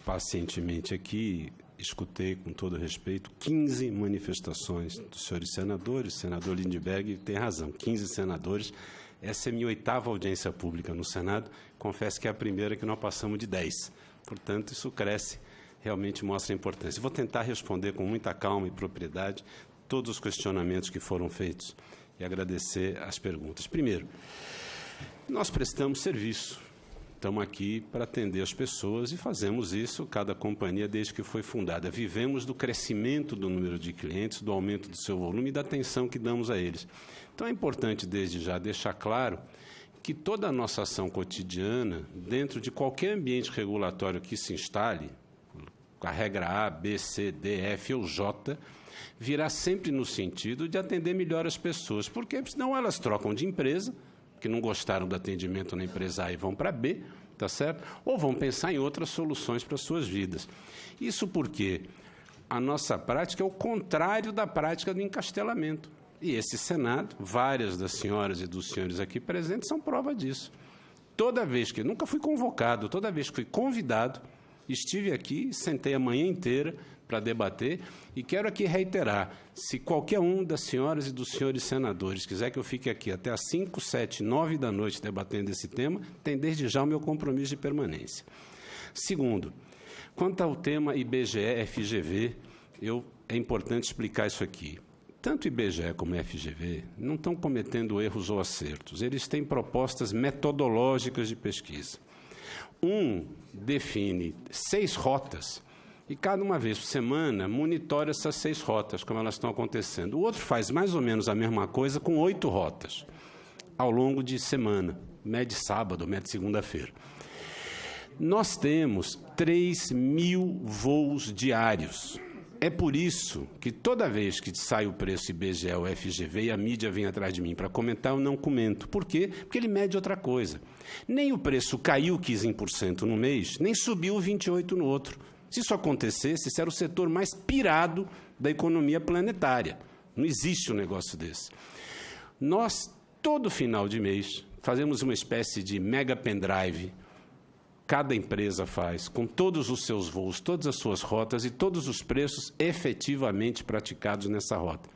pacientemente aqui, escutei com todo respeito 15 manifestações dos senhores senadores. O senador Lindbergh tem razão, 15 senadores. Essa é a minha 8ª audiência pública no Senado. Confesso que é a primeira que nós passamos de 10. Portanto, isso cresce, realmente mostra a importância. Vou tentar responder com muita calma e propriedade todos os questionamentos que foram feitos e agradecer as perguntas. Primeiro, nós prestamos serviço. Estamos aqui para atender as pessoas e fazemos isso, cada companhia, desde que foi fundada. Vivemos do crescimento do número de clientes, do aumento do seu volume e da atenção que damos a eles. Então, é importante, desde já, deixar claro que toda a nossa ação cotidiana, dentro de qualquer ambiente regulatório que se instale, a regra A, B, C, D, F ou J, virá sempre no sentido de atender melhor as pessoas, porque senão elas trocam de empresa, que não gostaram do atendimento na empresa A e vão para B, tá certo? Ou vão pensar em outras soluções para as suas vidas. Isso porque a nossa prática é o contrário da prática do encastelamento. E esse Senado, várias das senhoras e dos senhores aqui presentes são prova disso. Toda vez que, nunca fui convocado, toda vez que fui convidado, estive aqui, sentei a manhã inteira para debater e quero aqui reiterar, se qualquer um das senhoras e dos senhores senadores quiser que eu fique aqui até às 5, 7, 9 da noite debatendo esse tema, tem desde já o meu compromisso de permanência. Segundo, quanto ao tema IBGE, FGV, é importante explicar isso aqui. Tanto o IBGE como o FGV não estão cometendo erros ou acertos, eles têm propostas metodológicas de pesquisa. Um define 6 rotas e cada uma vez por semana monitora essas 6 rotas, como elas estão acontecendo. O outro faz mais ou menos a mesma coisa com 8 rotas ao longo de semana, mede sábado, mede segunda-feira. Nós temos 3.000 voos diários. É por isso que toda vez que sai o preço IBGE ou FGV e a mídia vem atrás de mim para comentar, eu não comento. Por quê? Porque ele mede outra coisa. Nem o preço caiu 15% no mês, nem subiu 28% no outro. Se isso acontecesse, esse era o setor mais pirado da economia planetária. Não existe um negócio desse. Nós, todo final de mês, fazemos uma espécie de mega pendrive. Cada empresa faz, com todos os seus voos, todas as suas rotas e todos os preços efetivamente praticados nessa rota.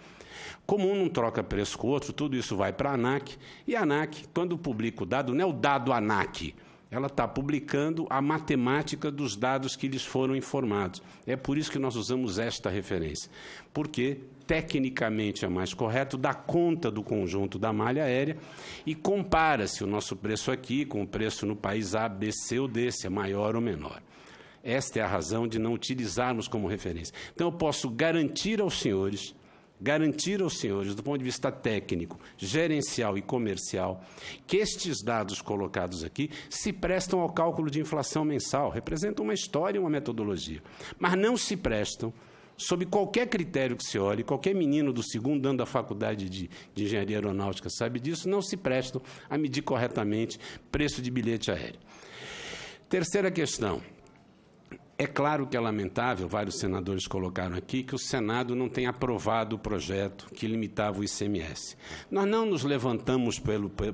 Como um não troca preço com o outro, tudo isso vai para a ANAC, e a ANAC, quando publica o dado, não é o dado ANAC, ela está publicando a matemática dos dados que lhes foram informados. É por isso que nós usamos esta referência, porque tecnicamente é mais correto, dá conta do conjunto da malha aérea e compara-se o nosso preço aqui com o preço no país A, B, C ou D, se é maior ou menor. Esta é a razão de não utilizarmos como referência. Então, eu posso garantir aos senhores, do ponto de vista técnico, gerencial e comercial, que estes dados colocados aqui se prestam ao cálculo de inflação mensal, representam uma história e uma metodologia, mas não se prestam, sob qualquer critério que se olhe, qualquer menino do segundo ano da faculdade de engenharia aeronáutica sabe disso, não se prestam a medir corretamente preço de bilhete aéreo. Terceira questão. É claro que é lamentável, vários senadores colocaram aqui, que o Senado não tenha aprovado o projeto que limitava o ICMS. Nós não nos levantamos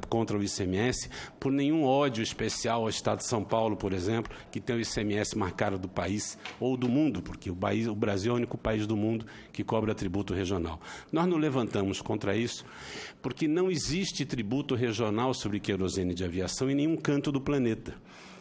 contra o ICMS por nenhum ódio especial ao Estado de São Paulo, por exemplo, que tem o ICMS mais caro do país ou do mundo, porque o Brasil é o único país do mundo que cobra tributo regional. Nós nos levantamos contra isso porque não existe tributo regional sobre querosene de aviação em nenhum canto do planeta.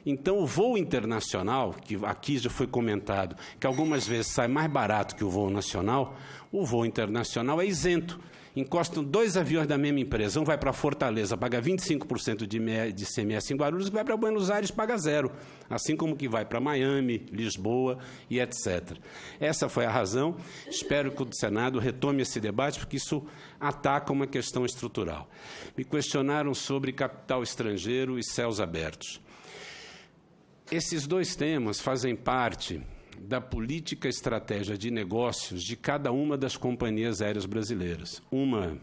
Então, o voo internacional, que aqui já foi comentado, que algumas vezes sai mais barato que o voo nacional, o voo internacional é isento. Encostam 2 aviões da mesma empresa, um vai para Fortaleza, paga 25% de ICMS em Guarulhos, e vai para Buenos Aires, paga 0%, assim como que vai para Miami, Lisboa e etc. Essa foi a razão. Espero que o Senado retome esse debate, porque isso ataca uma questão estrutural. Me questionaram sobre capital estrangeiro e céus abertos. Esses 2 temas fazem parte da política e estratégia de negócios de cada uma das companhias aéreas brasileiras. Uma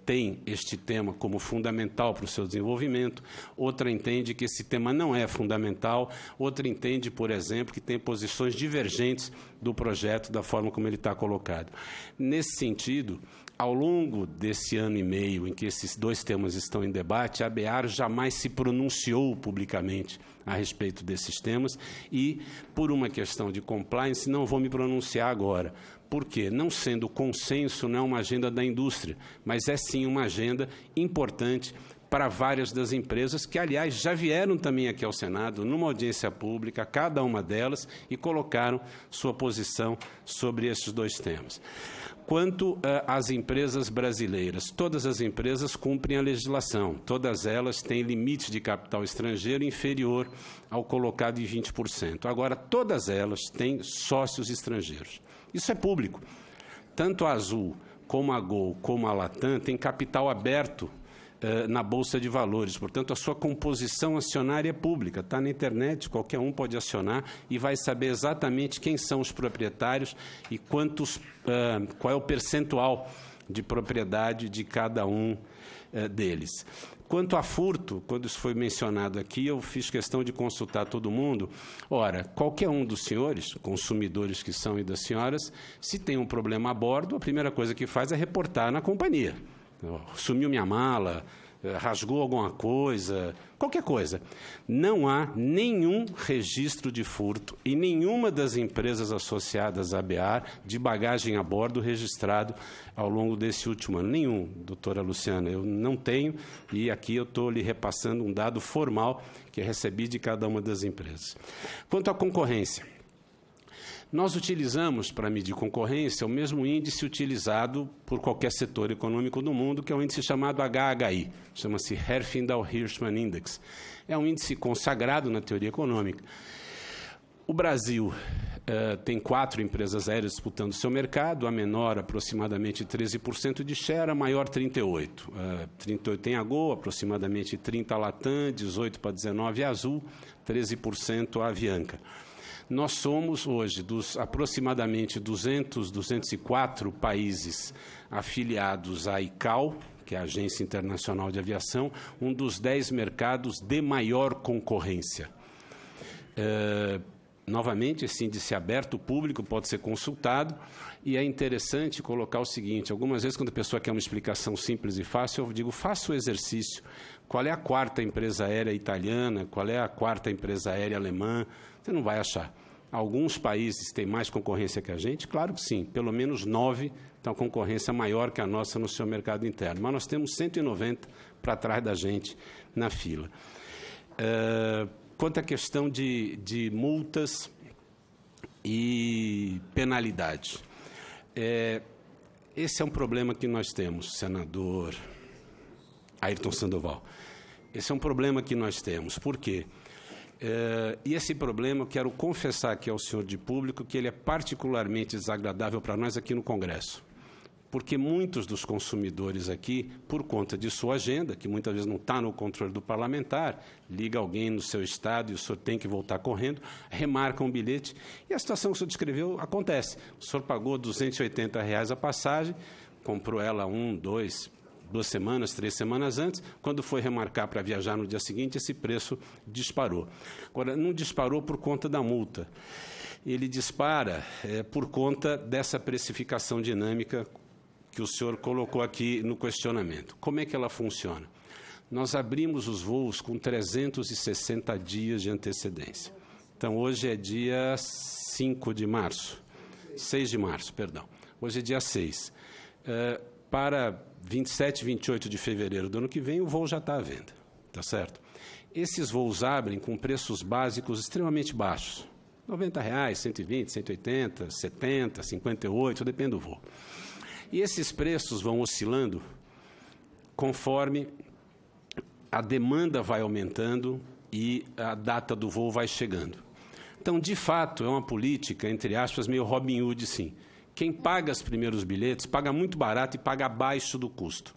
tem este tema como fundamental para o seu desenvolvimento, outra entende que esse tema não é fundamental, outra entende, por exemplo, que tem posições divergentes do projeto, da forma como ele está colocado. Nesse sentido, Ao longo desse ano e meio em que esses dois temas estão em debate, a ABAR jamais se pronunciou publicamente a respeito desses temas e, por uma questão de compliance, não vou me pronunciar agora. Por quê? Não sendo consenso, não é uma agenda da indústria, mas é sim uma agenda importante para várias das empresas que, aliás, já vieram também aqui ao Senado, numa audiência pública, cada uma delas, e colocaram sua posição sobre esses dois temas. Quanto às empresas brasileiras, todas as empresas cumprem a legislação, todas elas têm limite de capital estrangeiro inferior ao colocado em 20%. Agora, todas elas têm sócios estrangeiros. Isso é público. Tanto a Azul, como a Gol, como a Latam têm capital aberto na Bolsa de Valores. Portanto, a sua composição acionária é pública. Está na internet, qualquer um pode acionar e vai saber exatamente quem são os proprietários e qual é o percentual de propriedade de cada um deles. Quanto a furto, quando isso foi mencionado aqui, eu fiz questão de consultar todo mundo. Ora, qualquer um dos senhores, consumidores que são e das senhoras, se tem um problema a bordo, a primeira coisa que faz é reportar na companhia. Sumiu minha mala, rasgou alguma coisa, qualquer coisa. Não há nenhum registro de furto em nenhuma das empresas associadas à ABAR de bagagem a bordo registrado ao longo desse último ano. Nenhum, doutora Luciana, eu não tenho, e aqui eu estou lhe repassando um dado formal que recebi de cada uma das empresas. Quanto à concorrência, nós utilizamos, para medir concorrência, o mesmo índice utilizado por qualquer setor econômico do mundo, que é o índice chamado HHI, chama-se Herfindahl-Hirschman Index. É um índice consagrado na teoria econômica. O Brasil tem 4 empresas aéreas disputando seu mercado, a menor aproximadamente 13% de share, a maior 38%. 38% tem a Gol, aproximadamente 30% a Latam, 18% para 19% a Azul, 13% a Avianca. Nós somos, hoje, dos aproximadamente 204 países afiliados à ICAO, que é a Agência Internacional de Aviação, um dos 10 mercados de maior concorrência. Novamente, esse índice aberto, público, pode ser consultado, e é interessante colocar o seguinte: algumas vezes, quando a pessoa quer uma explicação simples e fácil, eu digo, faça o exercício. Qual é a 4ª empresa aérea italiana? Qual é a 4ª empresa aérea alemã? Você não vai achar. Alguns países têm mais concorrência que a gente? Claro que sim. Pelo menos 9 têm uma concorrência maior que a nossa no seu mercado interno. Mas nós temos 190 para trás da gente na fila. Quanto à questão de multas e penalidades, esse é um problema que nós temos, senador Ayrton Sandoval. Esse é um problema que nós temos. Por quê? E esse problema, eu quero confessar aqui ao senhor de público que ele é particularmente desagradável para nós aqui no Congresso. Porque muitos dos consumidores aqui, por conta de sua agenda, que muitas vezes não está no controle do parlamentar, liga alguém no seu estado e o senhor tem que voltar correndo, remarca um bilhete, e a situação que o senhor descreveu acontece. O senhor pagou R$280 a passagem, comprou ela 2 semanas, 3 semanas antes, quando foi remarcar para viajar no dia seguinte, esse preço disparou. Agora, não disparou por conta da multa. Ele dispara por conta dessa precificação dinâmica que o senhor colocou aqui no questionamento. Como é que ela funciona? Nós abrimos os voos com 360 dias de antecedência. Então, hoje é dia 6 de março, perdão. Hoje é dia 6. Para 27, 28 de fevereiro do ano que vem, o voo já está à venda, tá certo? Esses voos abrem com preços básicos extremamente baixos, R$90, 120, 180, 70, 58, depende do voo. E esses preços vão oscilando conforme a demanda vai aumentando e a data do voo vai chegando. Então, de fato, é uma política, entre aspas, meio Robin Hood, sim. Quem paga os primeiros bilhetes paga muito barato e paga abaixo do custo.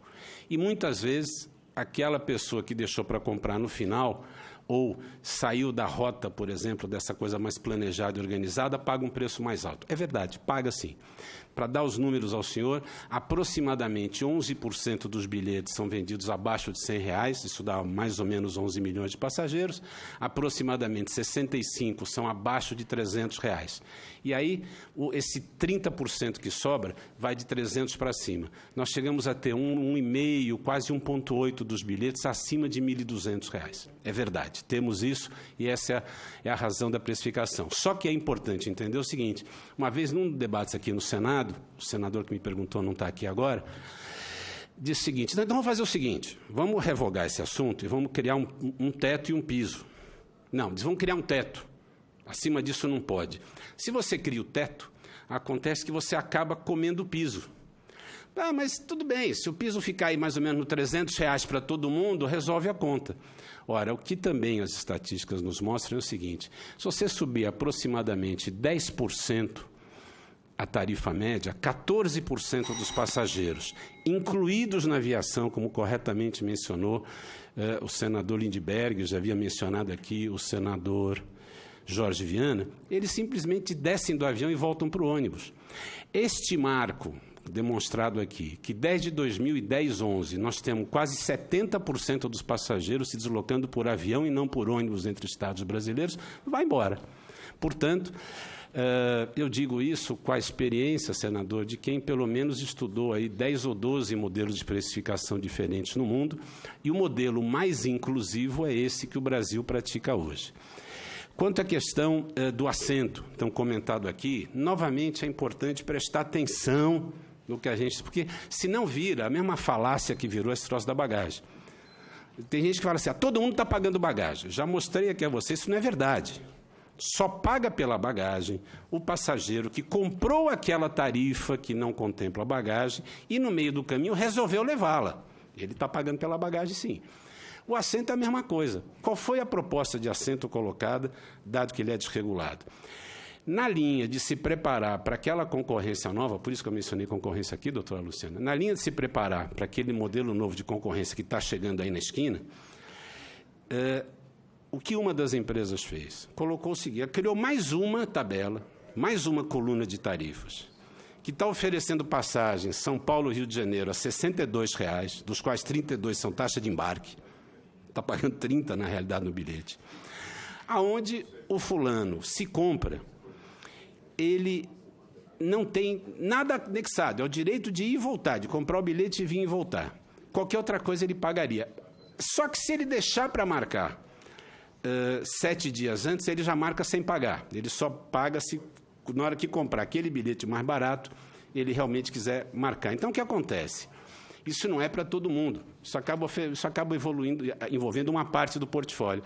E muitas vezes, aquela pessoa que deixou para comprar no final, ou saiu da rota, por exemplo, dessa coisa mais planejada e organizada, paga um preço mais alto. É verdade, paga sim. Para dar os números ao senhor, aproximadamente 11% dos bilhetes são vendidos abaixo de R$100, isso dá mais ou menos 11 milhões de passageiros, aproximadamente 65% são abaixo de R$300. E aí, esse 30% que sobra vai de 300 para cima. Nós chegamos a ter 1,5%, quase 1,8% dos bilhetes acima de R$1.200. É verdade, temos isso e essa é a razão da precificação. Só que é importante entender o seguinte, uma vez num debate aqui no Senado, o senador que me perguntou não está aqui agora, disse o seguinte, então vamos fazer o seguinte, vamos revogar esse assunto e vamos criar um teto e um piso. Não, vamos criar um teto, acima disso não pode. Se você cria o teto, acontece que você acaba comendo o piso. Ah, mas tudo bem, se o piso ficar aí mais ou menos no R$300 para todo mundo, resolve a conta. Ora, o que também as estatísticas nos mostram é o seguinte, se você subir aproximadamente 10% a tarifa média, 14% dos passageiros, incluídos na aviação, como corretamente mencionou o senador Lindbergh, já havia mencionado aqui o senador Jorge Viana, eles simplesmente descem do avião e voltam para o ônibus. Este marco demonstrado aqui, que desde 2010, 11, nós temos quase 70% dos passageiros se deslocando por avião e não por ônibus entre estados brasileiros, vai embora. Portanto, eu digo isso com a experiência, senador, de quem pelo menos estudou aí 10 ou 12 modelos de precificação diferentes no mundo, e o modelo mais inclusivo é esse que o Brasil pratica hoje. Quanto à questão do assento, tão comentado aqui, novamente é importante prestar atenção no que a gente... Porque senão vira a mesma falácia que virou esse troço da bagagem. Tem gente que fala assim, todo mundo está pagando bagagem. Já mostrei aqui a vocês, isso não é verdade. Só paga pela bagagem o passageiro que comprou aquela tarifa que não contempla a bagagem e, no meio do caminho, resolveu levá-la. Ele está pagando pela bagagem, sim. O assento é a mesma coisa. Qual foi a proposta de assento colocada, dado que ele é desregulado? Na linha de se preparar para aquela concorrência nova, por isso que eu mencionei concorrência aqui, doutora Luciana, na linha de se preparar para aquele modelo novo de concorrência que está chegando aí na esquina, o que uma das empresas fez? Colocou o seguinte, criou mais uma tabela, mais uma coluna de tarifas, que está oferecendo passagens São Paulo, Rio de Janeiro, a R$62, dos quais 32 são taxa de embarque, está pagando 30 na realidade no bilhete, aonde o fulano se compra, ele não tem nada anexado, é o direito de ir e voltar, de comprar o bilhete e vir e voltar. Qualquer outra coisa ele pagaria. Só que se ele deixar para marcar 7 dias antes, ele já marca sem pagar. Ele só paga se, na hora que comprar aquele bilhete mais barato, ele realmente quiser marcar. Então, o que acontece? Isso não é para todo mundo. Isso acaba envolvendo uma parte do portfólio.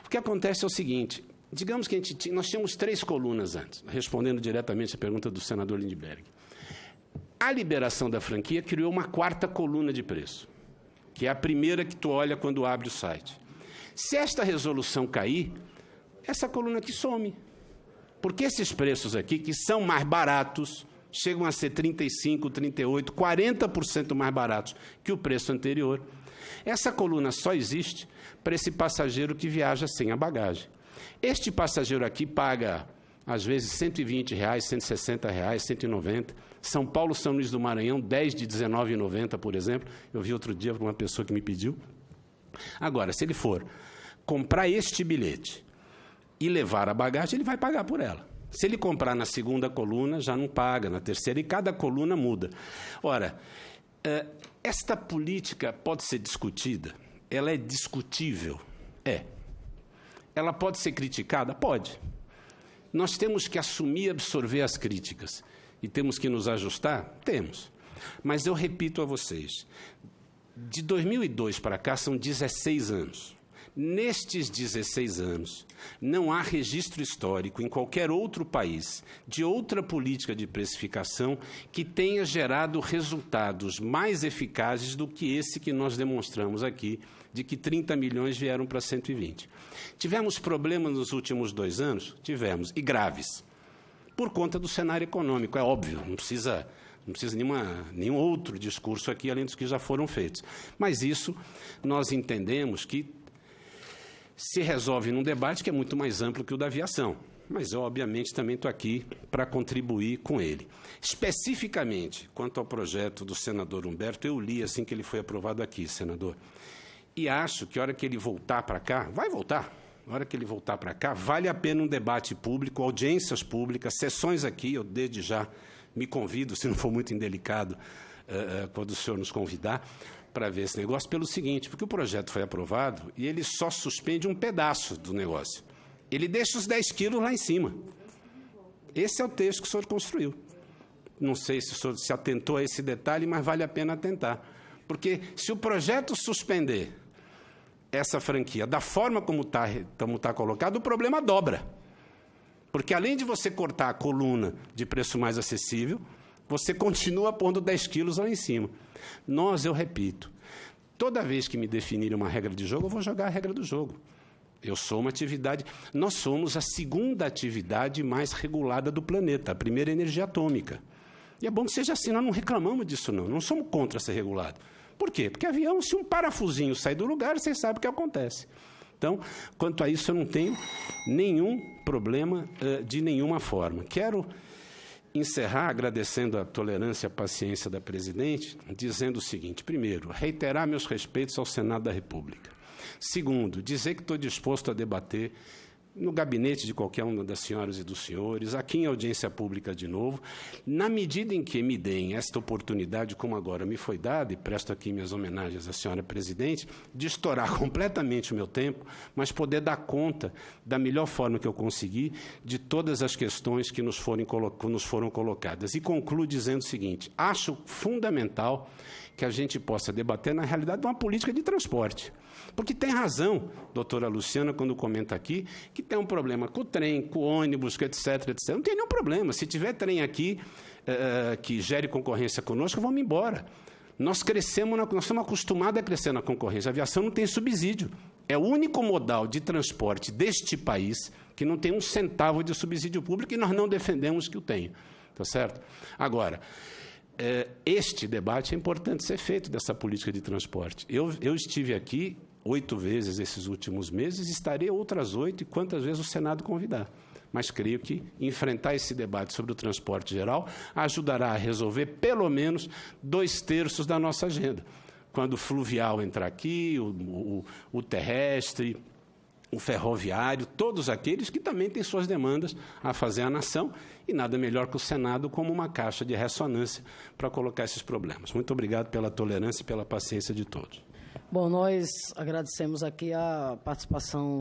O que acontece é o seguinte, digamos que nós tínhamos 3 colunas antes, respondendo diretamente a pergunta do senador Lindbergh. A liberação da franquia criou uma 4ª coluna de preço, que é a primeira que tu olha quando abre o site. Se esta resolução cair, essa coluna aqui some. Porque esses preços aqui, que são mais baratos, chegam a ser 35%, 38%, 40% mais baratos que o preço anterior. Essa coluna só existe para esse passageiro que viaja sem a bagagem. Este passageiro aqui paga, às vezes, R$120, R$160, R$190. São Paulo, São Luís do Maranhão, 10 de R$19,90, por exemplo. Eu vi outro dia uma pessoa que me pediu. Agora, se ele for comprar este bilhete e levar a bagagem, ele vai pagar por ela. Se ele comprar na 2ª coluna, já não paga, na 3ª, e cada coluna muda. Ora, esta política pode ser discutida? Ela é discutível? É. Ela pode ser criticada? Pode. Nós temos que assumir e absorver as críticas. E temos que nos ajustar? Temos. Mas eu repito a vocês, de 2002 para cá são 16 anos. Nestes 16 anos, não há registro histórico em qualquer outro país de outra política de precificação que tenha gerado resultados mais eficazes do que esse que nós demonstramos aqui, de que 30 milhões vieram para 120. Tivemos problemas nos últimos 2 anos? Tivemos, e por conta do cenário econômico, é óbvio, não precisa nenhum outro discurso aqui, além dos que já foram feitos. Mas isso, nós entendemos que, se resolve num debate que é muito mais amplo que o da aviação. Mas eu, obviamente, também estou aqui para contribuir com ele. Especificamente, quanto ao projeto do senador Humberto, eu li assim que ele foi aprovado aqui, senador. E acho que a hora que ele voltar para cá, vai voltar, a hora que ele voltar para cá, vale a pena um debate público, audiências públicas, sessões aqui, eu desde já me convido, se não for muito indelicado, quando o senhor nos convidar, para ver esse negócio, pelo seguinte, porque o projeto foi aprovado e ele só suspende um pedaço do negócio. Ele deixa os 10 quilos lá em cima. Esse é o texto que o senhor construiu. Não sei se o senhor se atentou a esse detalhe, mas vale a pena atentar. Porque se o projeto suspender essa franquia da forma como está colocado, o problema dobra. Porque, além de você cortar a coluna de preço mais acessível, você continua pondo 10 quilos lá em cima. Eu repito, toda vez que me definirem uma regra de jogo, eu vou jogar a regra do jogo. Eu sou uma atividade... Nós somos a segunda atividade mais regulada do planeta, a primeira é a energia atômica. E é bom que seja assim, nós não reclamamos disso, não somos contra ser regulado. Por quê? Porque avião, se um parafusinho sai do lugar, vocês sabem o que acontece. Então, quanto a isso, eu não tenho nenhum problema de nenhuma forma. Quero encerrar agradecendo a tolerância e a paciência da presidente, dizendo o seguinte: primeiro, reiterar meus respeitos ao Senado da República. Segundo, dizer que estou disposto a debater no gabinete de qualquer uma das senhoras e dos senhores, aqui em audiência pública de novo, na medida em que me deem esta oportunidade, como agora me foi dada, e presto aqui minhas homenagens à senhora presidente, de estourar completamente o meu tempo, mas poder dar conta, da melhor forma que eu conseguir, de todas as questões que nos foram colocadas. E concluo dizendo o seguinte: acho fundamental que a gente possa debater, na realidade, uma política de transporte. Porque tem razão, doutora Luciana, quando comenta aqui, que tem um problema com o trem, com o ônibus, etc, etc. Não tem nenhum problema. Se tiver trem aqui que gere concorrência conosco, vamos embora. Nós somos acostumados a crescer na concorrência. A aviação não tem subsídio. É o único modal de transporte deste país que não tem um centavo de subsídio público e nós não defendemos que o tenha. Tá certo? Agora, este debate é importante ser feito dessa política de transporte. Eu estive aqui 8 vezes esses últimos meses, estarei outras 8 e quantas vezes o Senado convidar. Mas creio que enfrentar esse debate sobre o transporte geral ajudará a resolver pelo menos 2/3 da nossa agenda. Quando o fluvial entrar aqui, o terrestre, o ferroviário, todos aqueles que também têm suas demandas a fazer à nação, e nada melhor que o Senado como uma caixa de ressonância para colocar esses problemas. Muito obrigado pela tolerância e pela paciência de todos. Bom, nós agradecemos aqui a participação